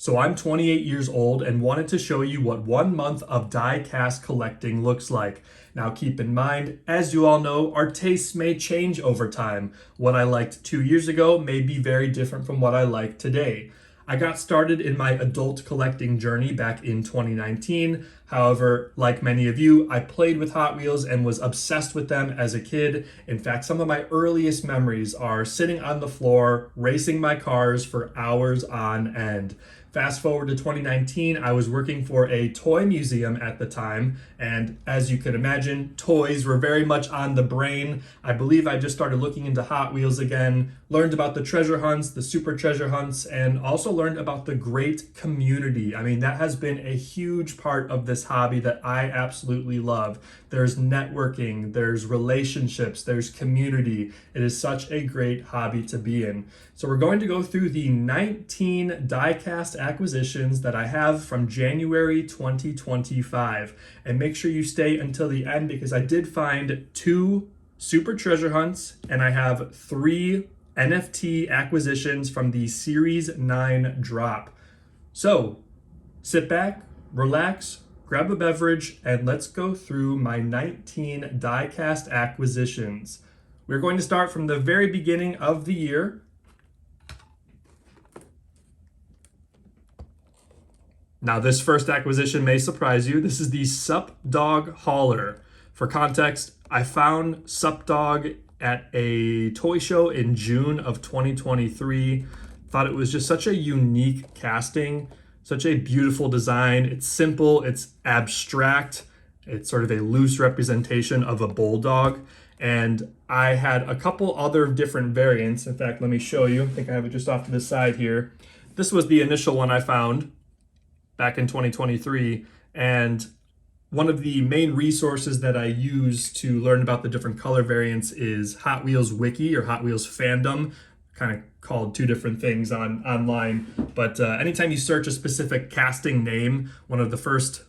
So I'm 28 years old and wanted to show you what 1 month of die-cast collecting looks like. Now keep in mind, as you all know, our tastes may change over time. What I liked 2 years ago may be very different from what I like today. I got started in my adult collecting journey back in 2019. However, like many of you, I played with Hot Wheels and was obsessed with them as a kid. In fact, some of my earliest memories are sitting on the floor, racing my cars for hours on end. Fast forward to 2019, I was working for a toy museum at the time, and as you can imagine, toys were very much on the brain. I believe I just started looking into Hot Wheels again, learned about the treasure hunts, the super treasure hunts, and also learned about the great community. I mean, that has been a huge part of this hobby that I absolutely love. There's networking, there's relationships, there's community. It is such a great hobby to be in. So we're going to go through the 19 die-cast acquisitions that I have from January 2025. And make sure you stay until the end because I did find 2 super treasure hunts and I have 3 NFT acquisitions from the Series 9 drop. So sit back, relax, grab a beverage, and let's go through my 19 die-cast acquisitions. We're going to start from the very beginning of the year. Now, this first acquisition may surprise you. This is the Sup Dog Hauler. For context, I found Sup Dog at a toy show in June of 2023. Thought it was just such a unique casting, such a beautiful design. It's simple, it's abstract, it's sort of a loose representation of a bulldog. And I had a couple other different variants. In fact, let me show you. I think I have it just off to the side here. This was the initial one I found back in 2023. And one of the main resources that I use to learn about the different color variants is Hot Wheels Wiki or Hot Wheels Fandom, kind of called 2 different things online. But anytime you search a specific casting name, one of the first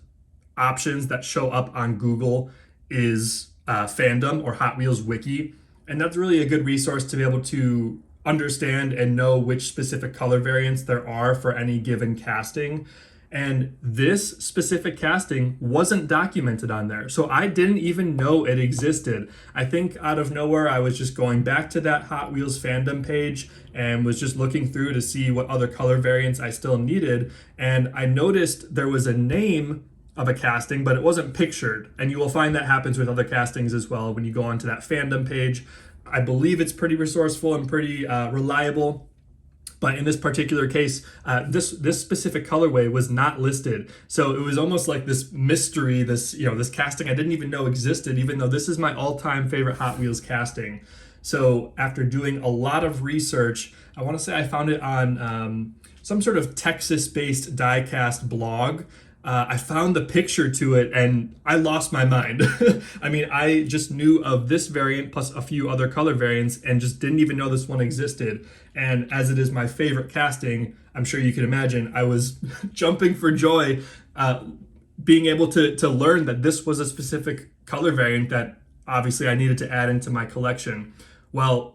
options that show up on Google is Fandom or Hot Wheels Wiki. And that's really a good resource to be able to understand and know which specific color variants there are for any given casting. And this specific casting wasn't documented on there. So I didn't even know it existed. I think out of nowhere, I was just going back to that Hot Wheels Fandom page and was just looking through to see what other color variants I still needed. And I noticed there was a name of a casting, but it wasn't pictured. And you will find that happens with other castings as well when you go onto that fandom page. I believe it's pretty resourceful and pretty reliable. But in this particular case, this specific colorway was not listed. So it was almost like this mystery, this casting I didn't even know existed, even though this is my all-time favorite Hot Wheels casting. So after doing a lot of research, I want to say I found it on some sort of Texas-based die-cast blog. I found the picture to it and I lost my mind. I mean, I just knew of this variant plus a few other color variants and just didn't even know this one existed. And as it is my favorite casting, I'm sure you can imagine, I was jumping for joy being able to learn that this was a specific color variant that obviously I needed to add into my collection. Well,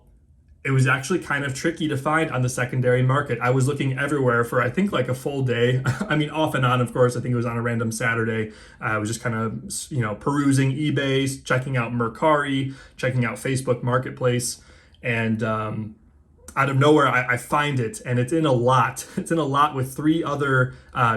it was actually kind of tricky to find on the secondary market. I was looking everywhere for, I think, like a full day. I mean, off and on, of course. I think it was on a random Saturday. I was just kind of, perusing eBay, checking out Mercari, checking out Facebook Marketplace. And out of nowhere, I find it. And it's in a lot. It's in a lot with 3 other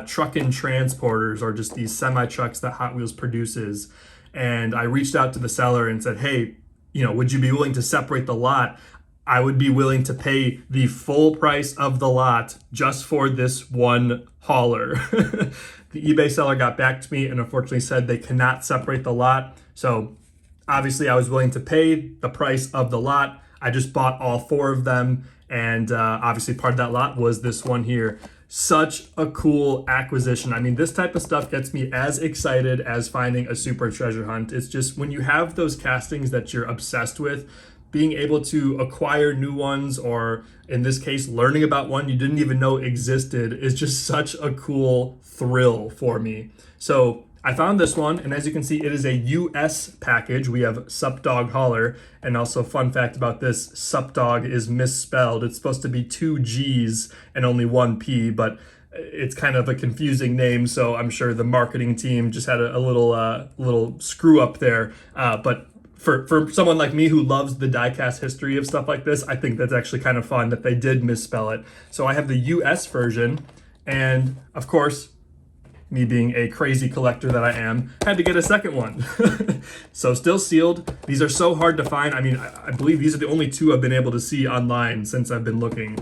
truck and transporters, or just these semi-trucks that Hot Wheels produces. And I reached out to the seller and said, hey, would you be willing to separate the lot? I would be willing to pay the full price of the lot just for this one hauler. The eBay seller got back to me and unfortunately said they cannot separate the lot. So obviously I was willing to pay the price of the lot. I just bought all 4 of them. And obviously part of that lot was this one here. Such a cool acquisition. I mean, this type of stuff gets me as excited as finding a super treasure hunt. It's just when you have those castings that you're obsessed with, being able to acquire new ones, or in this case, learning about one you didn't even know existed, is just such a cool thrill for me. So I found this one, and as you can see, it is a US package. We have Sup Dog Hauler, and also fun fact about this, Sup Dog is misspelled. It's supposed to be 2 G's and only 1 P, but it's kind of a confusing name, so I'm sure the marketing team just had a little screw up there. But for someone like me who loves the diecast history of stuff like this, I think that's actually kind of fun that they did misspell it. So I have the US version, and of course, me being a crazy collector that I am, had to get a second one. So still sealed. These are so hard to find. I mean, I believe these are the only two I've been able to see online since I've been looking.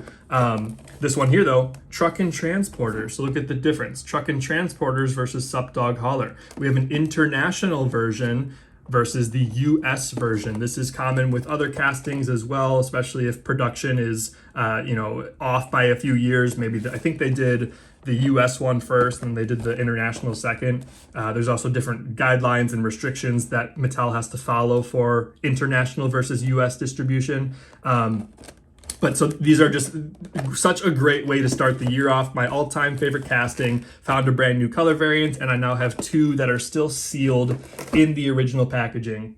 This one here though, truck and transporter. So look at the difference. Truck and transporters versus Sup Dog Hauler. We have an international version versus the US version. This is common with other castings as well, especially if production is, off by a few years. Maybe I think they did the US one first and they did the international second. There's also different guidelines and restrictions that Mattel has to follow for international versus US distribution. But so these are just such a great way to start the year off. My all-time favorite casting, found a brand new color variant, and I now have two that are still sealed in the original packaging.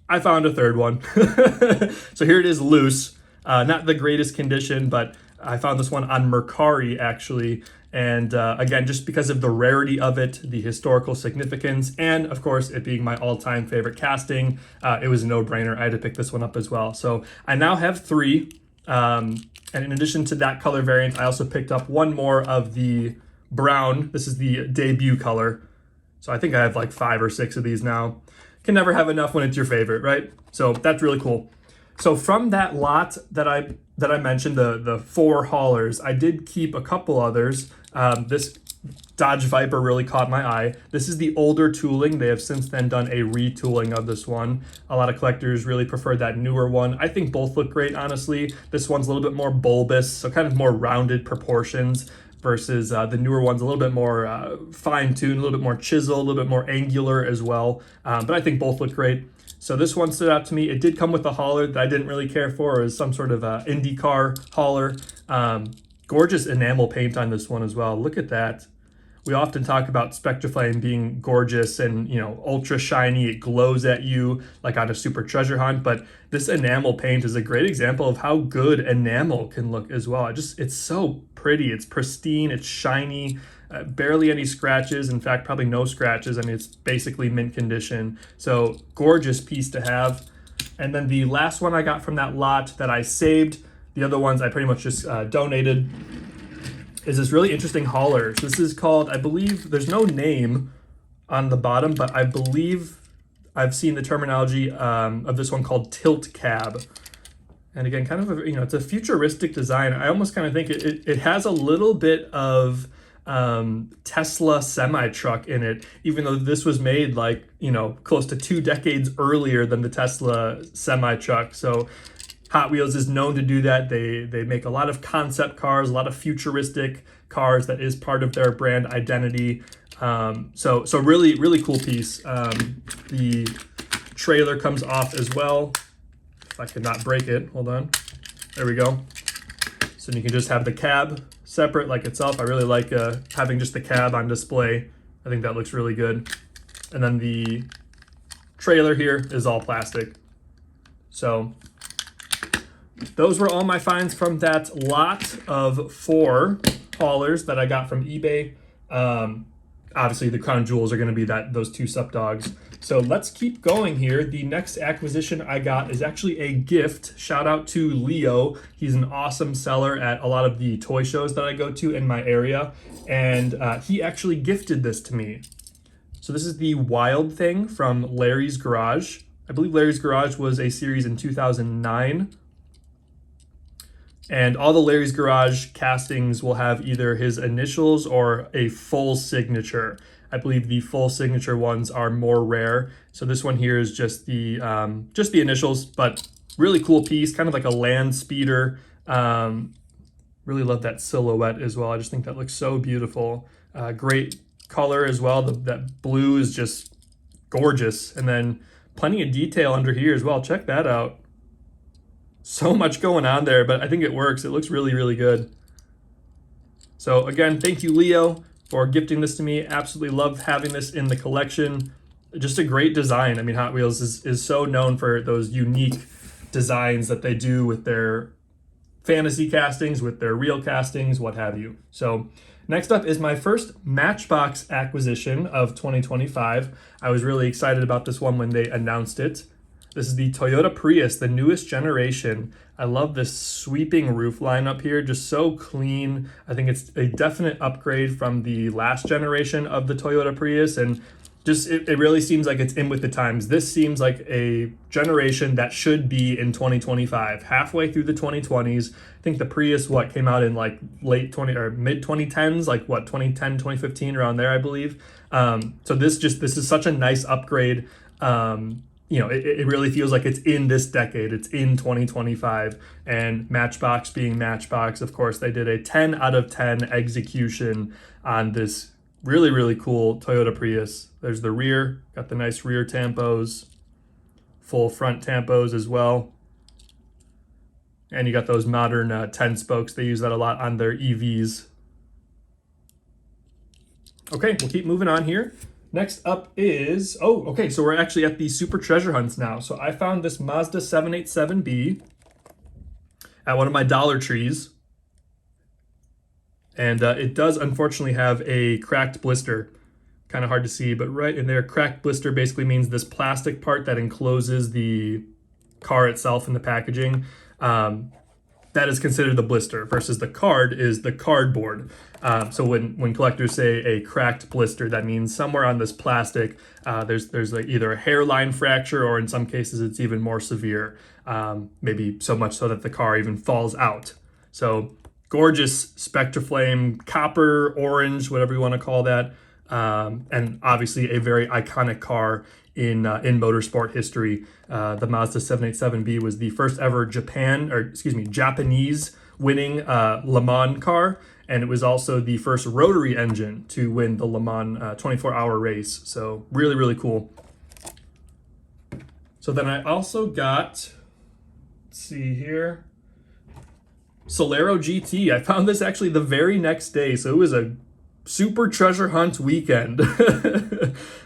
I found a third one. So here it is loose. Not the greatest condition, but I found this one on Mercari actually. And again, just because of the rarity of it, the historical significance, and of course, it being my all-time favorite casting, it was a no-brainer. I had to pick this one up as well. So I now have three. And in addition to that color variant, I also picked up one more of the brown. This is the debut color. So I think I have like 5 or 6 of these now. Can never have enough when it's your favorite, right? So that's really cool. So from that lot that I mentioned, the 4 haulers, I did keep a couple others. This Dodge Viper really caught my eye. This is the older tooling. They have since then done a retooling of this one. A lot of collectors really prefer that newer one. I think both look great, honestly. This one's a little bit more bulbous, so kind of more rounded proportions, versus the newer one's a little bit more fine-tuned, a little bit more chiseled, a little bit more angular as well. But I think both look great. So this one stood out to me. It did come with a hauler that I didn't really care for. It was some sort of IndyCar hauler. Gorgeous enamel paint on this one as well. Look at that. We often talk about Spectraflame being gorgeous and, ultra shiny. It glows at you like on a super treasure hunt. But this enamel paint is a great example of how good enamel can look as well. It's so pretty. It's pristine. It's shiny. Barely any scratches. In fact, probably no scratches. I mean, it's basically mint condition. So gorgeous piece to have. And then the last one I got from that lot that I saved, the other ones I pretty much just donated, is this really interesting hauler. So this is called, I believe, there's no name on the bottom, but I believe I've seen the terminology of this one called tilt cab. And again, kind of, it's a futuristic design. I almost kind of think it has a little bit of Tesla semi-truck in it, even though this was made like, close to 2 decades earlier than the Tesla semi-truck. So Hot Wheels is known to do that. They make a lot of concept cars, a lot of futuristic cars. That is part of their brand identity. So really, really cool piece. The trailer comes off as well. If I could not break it, hold on. There we go. So you can just have the cab separate like itself. I really like having just the cab on display. I think that looks really good. And then the trailer here is all plastic. So those were all my finds from that lot of 4 haulers that I got from eBay. Obviously, the crown jewels are going to be those 2 Sup Dogs. So let's keep going here. The next acquisition I got is actually a gift. Shout out to Leo. He's an awesome seller at a lot of the toy shows that I go to in my area. And he actually gifted this to me. So this is the Wild Thing from Larry's Garage. I believe Larry's Garage was a series in 2009. And all the Larry's Garage castings will have either his initials or a full signature. I believe the full signature ones are more rare. So this one here is just the initials, but really cool piece, kind of like a land speeder. Really love that silhouette as well. I just think that looks so beautiful. Great color as well. That blue is just gorgeous. And then plenty of detail under here as well. Check that out. So much going on there, but I think it works. It looks really, really good. So again, thank you, Leo, for gifting this to me. Absolutely love having this in the collection. Just a great design. I mean, Hot Wheels is so known for those unique designs that they do with their fantasy castings with their real castings, what have you. So next up is my first Matchbox acquisition of 2025. I was really excited about this one when they announced it. This is the Toyota Prius, the newest generation. I love this sweeping roof line up here, just so clean. I think it's a definite upgrade from the last generation of the Toyota Prius, and just it really seems like it's in with the times. This seems like a generation that should be in 2025, halfway through the 2020s. I think the Prius, came out in like late 20 or mid 2010s, like 2010, 2015, around there, I believe. So this is such a nice upgrade. It really feels like it's in this decade. It's in 2025. And Matchbox being Matchbox, of course, they did a 10 out of 10 execution on this really, really cool Toyota Prius. There's the rear, got the nice rear tampos, full front tampos as well. And you got those modern 10 spokes. They use that a lot on their EVs. Okay, we'll keep moving on here. Next up is, so we're actually at the Super Treasure Hunts now. So I found this Mazda 787B at one of my Dollar Trees. And it does unfortunately have a cracked blister. Kind of hard to see, but right in there, cracked blister basically means this plastic part that encloses the car itself in the packaging. That is considered the blister versus the card is the cardboard. So when collectors say a cracked blister, that means somewhere on this plastic, there's like either a hairline fracture, or in some cases it's even more severe, maybe so much so that the car even falls out. So gorgeous Spectraflame, copper, orange, whatever you want to call that. And obviously a very iconic car in motorsport history. The Mazda 787B was the first ever Japanese winning Le Mans car, and it was also the first rotary engine to win the Le Mans 24-hour race. So really, really cool. So then I also got, let's see here, Solero GT. I found this actually the very next day, so it was a super treasure hunt weekend.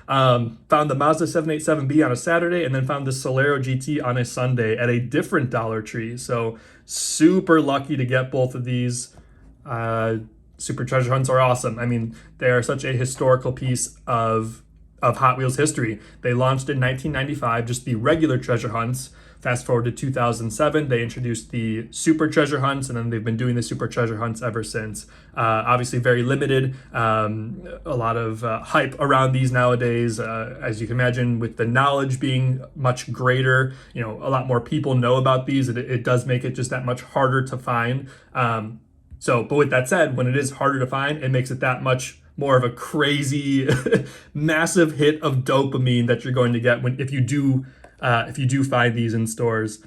Found the Mazda 787B on a Saturday, and then found the Solero GT on a Sunday at a different Dollar Tree. So super lucky to get both of these. Super treasure hunts are awesome. I mean, they are such a historical piece of Hot Wheels history. They launched in 1995, just the regular treasure hunts. Fast forward to 2007, they introduced the Super Treasure Hunts, and then they've been doing the Super Treasure Hunts ever since. Obviously very limited, a lot of hype around these nowadays. As you can imagine, with the knowledge being much greater, a lot more people know about these. It does make it just that much harder to find. But with that said, when it is harder to find, it makes it that much more of a crazy, massive hit of dopamine that you're going to get if you do find these in stores.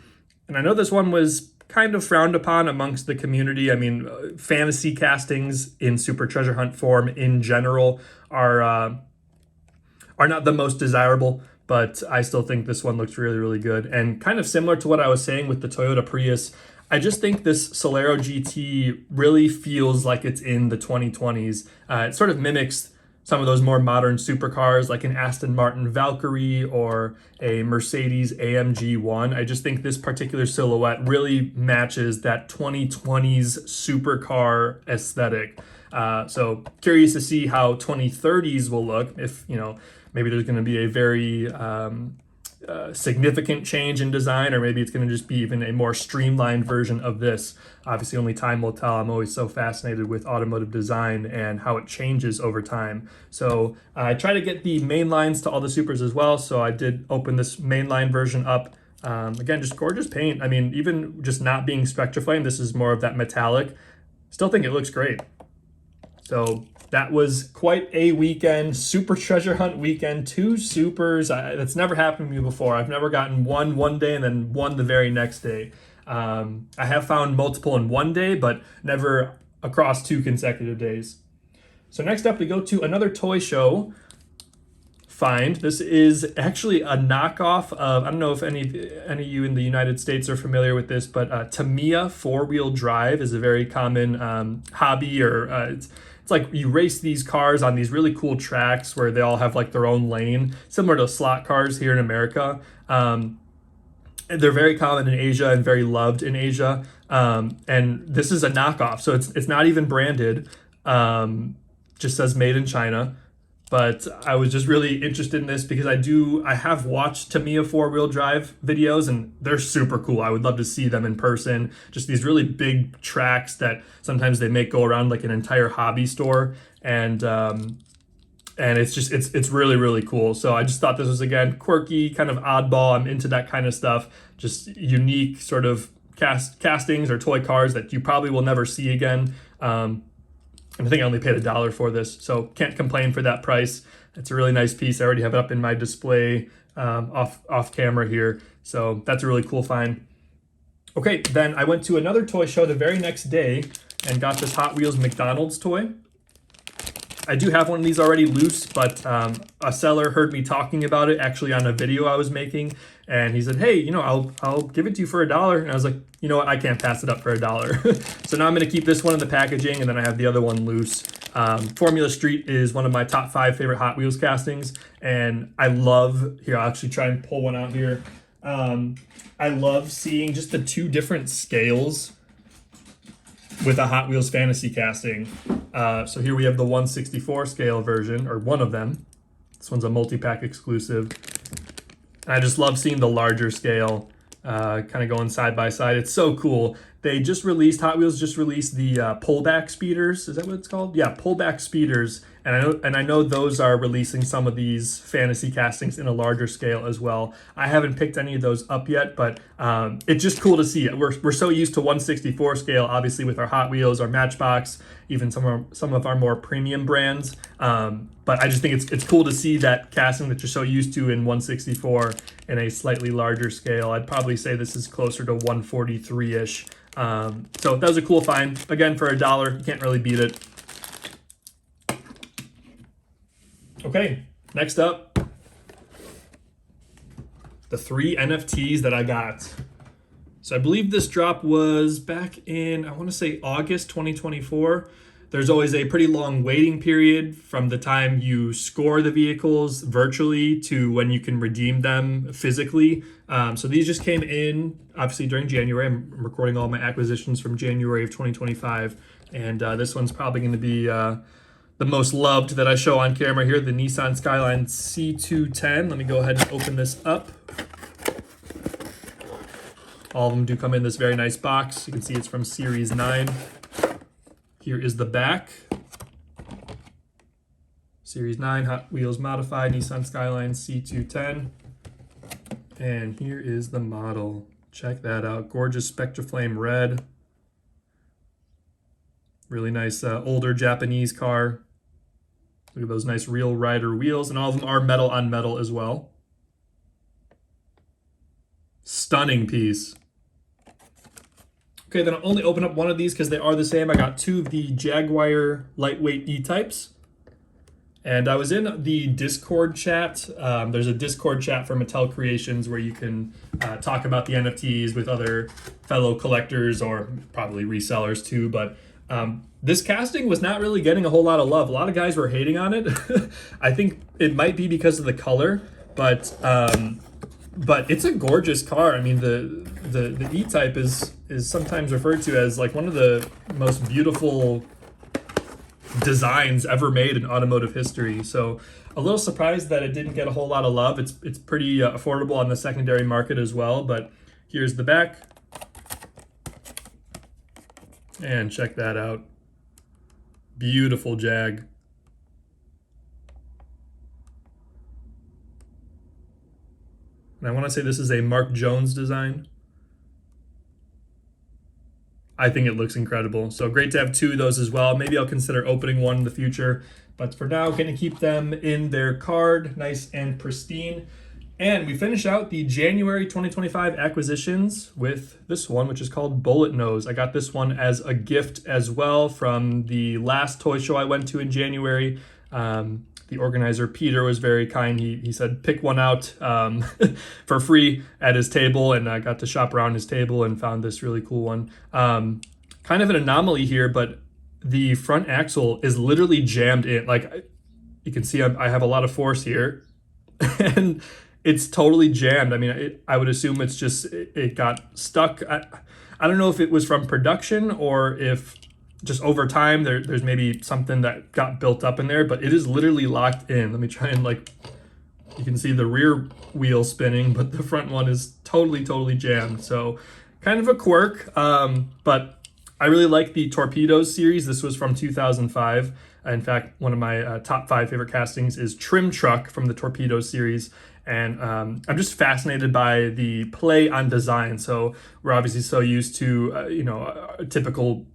And I know this one was kind of frowned upon amongst the community. I mean, fantasy castings in Super Treasure Hunt form in general are not the most desirable, but I still think this one looks really, really good. And kind of similar to what I was saying with the Toyota Prius, I just think this Solero GT really feels like it's in the 2020s. It sort of mimics some of those more modern supercars like an Aston Martin Valkyrie or a Mercedes AMG 1. I just think this particular silhouette really matches that 2020s supercar aesthetic. So curious to see how 2030s will look, if, maybe there's going to be a very significant change in design, or maybe it's going to just be even a more streamlined version of this. Obviously, only time will tell. I'm always so fascinated with automotive design and how it changes over time. So I try to get the main lines to all the supers as well. So I did open this mainline version up. Again, just gorgeous paint. I mean, even just not being Spectraflame, this is more of that metallic. Still think it looks great. So that was quite a weekend, Super Treasure Hunt weekend, 2 supers. That's never happened to me before. I've never gotten one day and then one the very next day. I have found multiple in one day, but never across 2 consecutive days. So next up, we go to another toy show find. This is actually a knockoff of, I don't know if any of you in the United States are familiar with this, but Tamiya 4-wheel drive is a very common hobby, or it's like you race these cars on these really cool tracks where they all have like their own lane, similar to slot cars here in America. They're very common in Asia and very loved in Asia. And this is a knockoff, so it's not even branded. Just says made in China. But I was just really interested in this because I have watched Tamiya four-wheel drive videos, and they're super cool. I would love to see them in person. Just these really big tracks that sometimes they make go around like an entire hobby store, and it's really, really cool. So I just thought this was, again, quirky, kind of oddball. I'm into that kind of stuff. Just unique sort of castings or toy cars that you probably will never see again. And I think I only paid $1 for this, so can't complain for that price. It's a really nice piece. I already have it up in my display off camera here, so that's a really cool find. Okay, then I went to another toy show the very next day and got this Hot Wheels McDonald's toy. I do have one of these already loose, but a seller heard me talking about it actually on a video I was making, and he said, "Hey, you know, I'll give it to you for $1." And I was like, "You know what? I can't pass it up for $1." So now I'm going to keep this one in the packaging, and then I have the other one loose. Formula Street is one of my top 5 favorite Hot Wheels castings, and I love, here, I'll actually try and pull one out here. I love seeing just the 2 different scales with a Hot Wheels Fantasy casting. So here we have the 1/64 scale version, or one of them. This one's a multi-pack exclusive. And I just love seeing the larger scale kind of going side by side. It's so cool. Hot Wheels just released the pullback speeders. Is that what it's called? Yeah, pullback speeders. And I know those are releasing some of these fantasy castings in a larger scale as well. I haven't picked any of those up yet, but it's just cool to see. We're so used to 1/64 scale, obviously, with our Hot Wheels, our Matchbox, even some of our more premium brands. But I just think it's cool to see that casting that you're so used to in 1/64 in a slightly larger scale. I'd probably say this is closer to 143-ish. So that was a cool find. Again, for $1, you can't really beat it. Okay, next up, the 3 NFTs that I got. So I believe this drop was back in, I want to say August 2024. There's always a pretty long waiting period from the time you score the vehicles virtually to when you can redeem them physically. So these just came in, obviously, during January. I'm recording all my acquisitions from January of 2025. And this one's probably going to be the most loved that I show on camera here, the Nissan Skyline C210. Let me go ahead and open this up. All of them do come in this very nice box. You can see it's from Series 9. Here is the back. Series 9 Hot Wheels Modified Nissan Skyline C210. And here is the model. Check that out. Gorgeous Spectraflame red. Really nice older Japanese car. Look at those nice real rider wheels. And all of them are metal on metal as well. Stunning piece. Okay, then I'll only open up one of these because they are the same. I got 2 of the Jaguar lightweight E-types. And I was in the Discord chat. There's a Discord chat for Mattel Creations where you can talk about the NFTs with other fellow collectors or probably resellers too. But this casting was not really getting a whole lot of love. A lot of guys were hating on it. I think it might be because of the color, but it's a gorgeous car. I mean, the E-Type is sometimes referred to as like one of the most beautiful designs ever made in automotive history. So a little surprised that it didn't get a whole lot of love. It's pretty affordable on the secondary market as well. But here's the back. And check that out. Beautiful Jag. And I want to say this is a Mark Jones design. I think it looks incredible. So great to have 2 of those as well. Maybe I'll consider opening one in the future. But for now, going to keep them in their card, nice and pristine. And we finish out the January 2025 acquisitions with this one, which is called Bullet Nose. I got this one as a gift as well from the last toy show I went to in January. The organizer, Peter, was very kind. He said, pick one out for free at his table, and I got to shop around his table and found this really cool one. Kind of an anomaly here, but the front axle is literally jammed in. Like, you can see I have a lot of force here, and it's totally jammed. I mean, I would assume it's just, it got stuck. I don't know if it was from production or if just over time there's maybe something that got built up in there, but it is literally locked in. Let me try and you can see the rear wheel spinning, but the front one is totally jammed. So kind of a quirk, but I really like the Torpedoes series. This was from 2005. In fact, one of my top 5 favorite castings is Trim Truck from the Torpedoes series. And I'm just fascinated by the play on design. So we're obviously so used to, typical,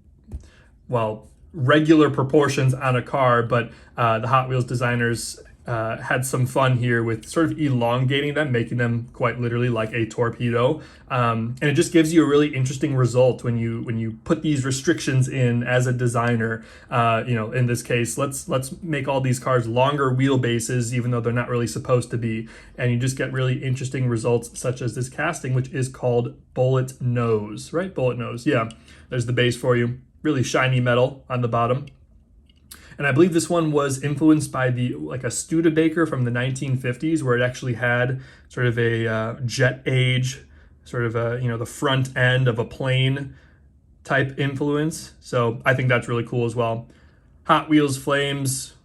regular proportions on a car, but the Hot Wheels designers had some fun here with sort of elongating them, making them quite literally like a torpedo. And it just gives you a really interesting result when you put these restrictions in as a designer. In this case, let's make all these cars longer wheelbases, even though they're not really supposed to be. And you just get really interesting results, such as this casting, which is called Bullet Nose, right? Bullet Nose. Yeah, there's the base for you. Really shiny metal on the bottom. And I believe this one was influenced by a Studebaker from the 1950s, where it actually had sort of a jet age, sort of the front end of a plane type influence. So I think that's really cool as well. Hot Wheels flames,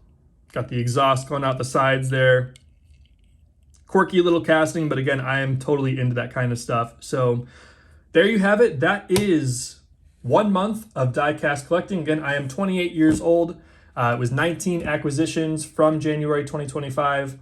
got the exhaust going out the sides there. Quirky little casting, but again, I am totally into that kind of stuff. So there you have it. That is 1 month of diecast collecting. Again, I am 28 years old. It was 19 acquisitions from January 2025.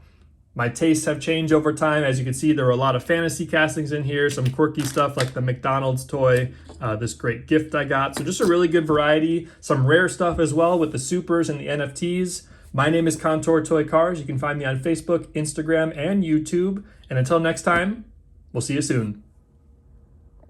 My tastes have changed over time. As you can see, there were a lot of fantasy castings in here, some quirky stuff like the McDonald's toy, this great gift I got. So just a really good variety, some rare stuff as well with the supers and the NFTs. My name is Contour Toy Cars. You can find me on Facebook, Instagram, and YouTube. And until next time, we'll see you soon.